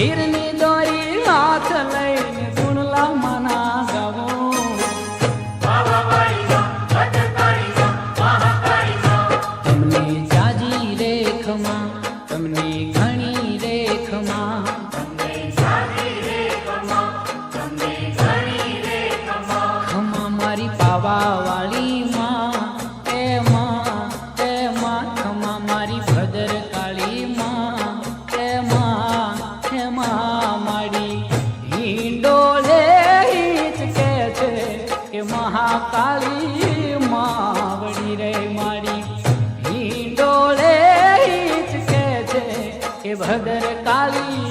હીરની દોરી હાથ લઈને ગુણલા માના ગાવો તમને જાજી રેખમાં તમને ઘણી રેખમાં ખમા મારી પાવા વાળી માં ખમા મારી ભદર કાળી માં મારી હિંડોલે હિચકે છે કે મહાકાળી માં વળી રે મારી હિંડોલે હિચકે છે કે ભદર કાળી